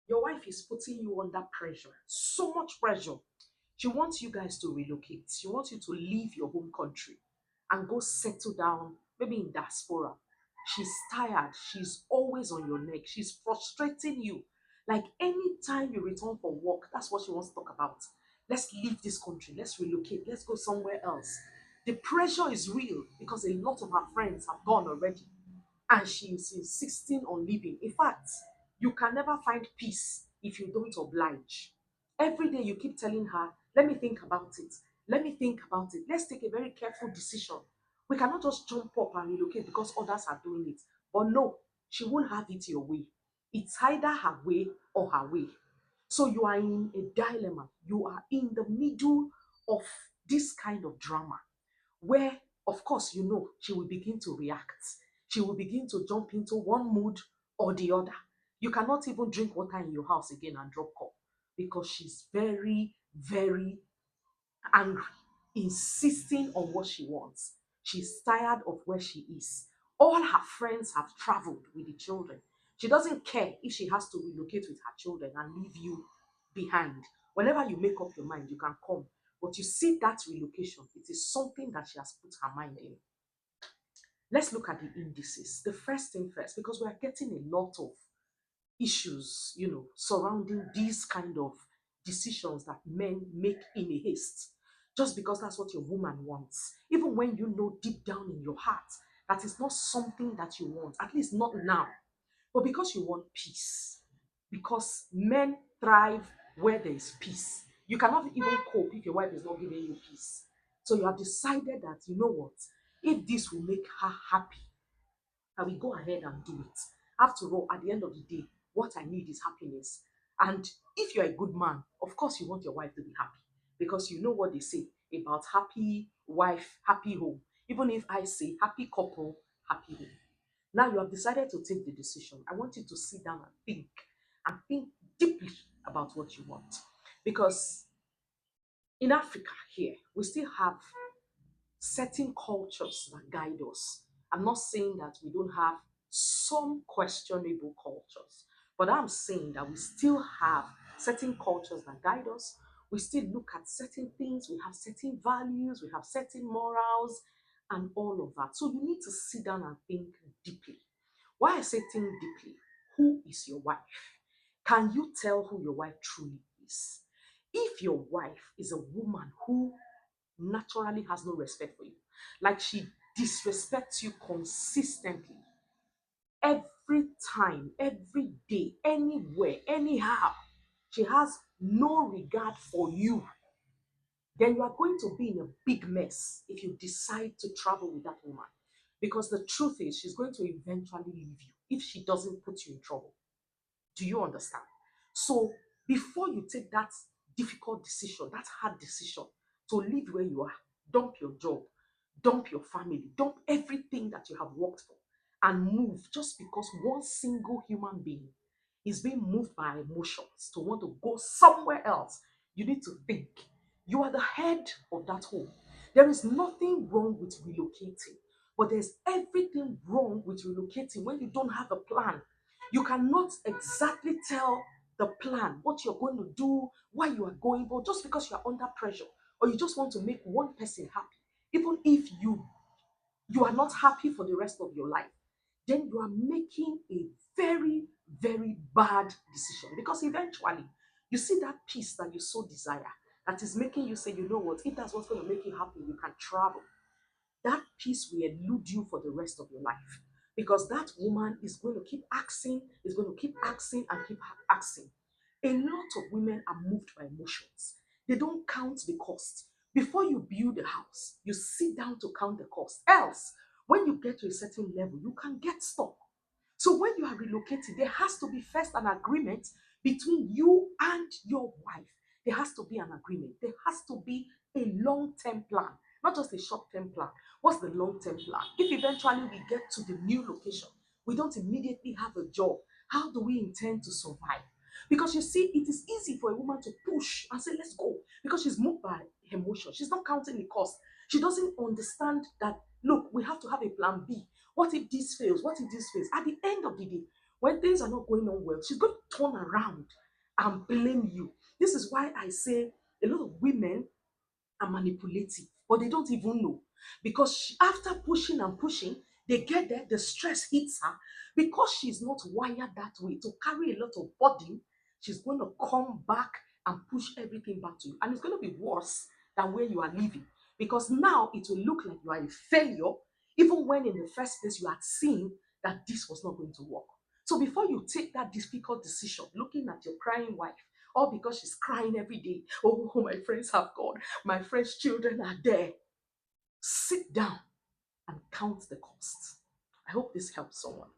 Your wife is putting you under pressure, so much pressure. She wants you guys to relocate. She wants you to leave your home country and go settle down, maybe in diaspora. She's tired. She's always on your neck. She's frustrating you. Like anytime you return for work, that's what she wants to talk about. Let's leave this country. Let's relocate. Let's go somewhere else. The pressure is real because a lot of her friends have gone already and she is insisting on leaving. In fact, you can never find peace if you don't oblige. Every day you keep telling her, let me think about it. Let me think about it. Let's take a very careful decision. We cannot just jump up and relocate because others are doing it. But no, she won't have it your way. It's either her way or her way. So you are in a dilemma. You are in the middle of this kind of drama where, of course, she will begin to react. She will begin to jump into one mood or the other. You cannot even drink water in your house again and drop cup because she's very, very angry, insisting on what she wants. She's tired of where she is. All her friends have traveled with the children. She doesn't care if she has to relocate with her children and leave you behind. Whenever you make up your mind, you can come. But you see that relocation, it is something that she has put her mind in. Let's look at the indices. The first thing first, because we are getting a lot of issues, surrounding these kind of decisions that men make in a haste, just because that's what your woman wants. Even when you know deep down in your heart that is not something that you want, at least not now, but because you want peace. Because men thrive where there is peace. You cannot even cope if your wife is not giving you peace. So you have decided that, you know what, if this will make her happy, I will go ahead and do it. After all, at the end of the day, what I need is happiness. And if you're a good man, of course you want your wife to be happy because you know what they say about happy wife, happy home. Even if I say happy couple, happy home. Now you have decided to take the decision. I want you to sit down and think deeply about what you want. Because in Africa here, we still have certain cultures that guide us. I'm not saying that we don't have some questionable cultures, but I'm saying that we still have certain cultures that guide us. We still look at certain things, we have certain values, we have certain morals, and all of that. So you need to sit down and think deeply. Why I say think deeply, who is your wife? Can you tell who your wife truly is? If your wife is a woman who naturally has no respect for you. Like she disrespects you consistently, every time, every day, anywhere, anyhow. She has no regard for you. Then you are going to be in a big mess if you decide to travel with that woman. Because the truth is, she's going to eventually leave you if she doesn't put you in trouble. Do you understand? So before you take that difficult decision, that hard decision to leave where you are, dump your job, dump your family, dump everything that you have worked for, and move just because one single human being is being moved by emotions to want to go somewhere else, you need to think. You are the head of that home. There is nothing wrong with relocating, but there's everything wrong with relocating when you don't have a plan. You cannot exactly tell the plan, what you're going to do, why you are going, but just because you are under pressure or you just want to make one person happy, even if you are not happy for the rest of your life, then you are making a very, very bad decision because eventually you see that peace that you so desire that is making you say, you know what, if that's what's going to make you happy, you can travel. That peace will elude you for the rest of your life because that woman is going to keep asking, is going to keep asking and keep asking. A lot of women are moved by emotions. They don't count the cost. Before you build a house, you sit down to count the cost. Else, when you get to a certain level, you can get stuck. So when you are relocating, there has to be first an agreement between you and your wife. There has to be an agreement. There has to be a long-term plan, not just a short-term plan. What's the long-term plan? If eventually we get to the new location, we don't immediately have a job, how do we intend to survive? Because you see, it is easy for a woman to push and say, let's go, because she's moved by emotion. She's not counting the cost. She doesn't understand that, look, we have to have a plan B. What if this fails? What if this fails? At the end of the day, When things are not going on well, she's going to turn around and blame you. This is why I say a lot of women are manipulative, but they don't even know. Because after pushing and pushing, they get there, the stress hits her. Because she's not wired that way to carry a lot of burden, she's going to come back and push everything back to you. And it's going to be worse than where you are living. Because now it will look like you are a failure, even when in the first place you had seen that this was not going to work. So before you take that difficult decision, looking at your crying wife, all because she's crying every day, oh, my friends have gone, my friends' children are there. Sit down and count the costs. I hope this helps someone.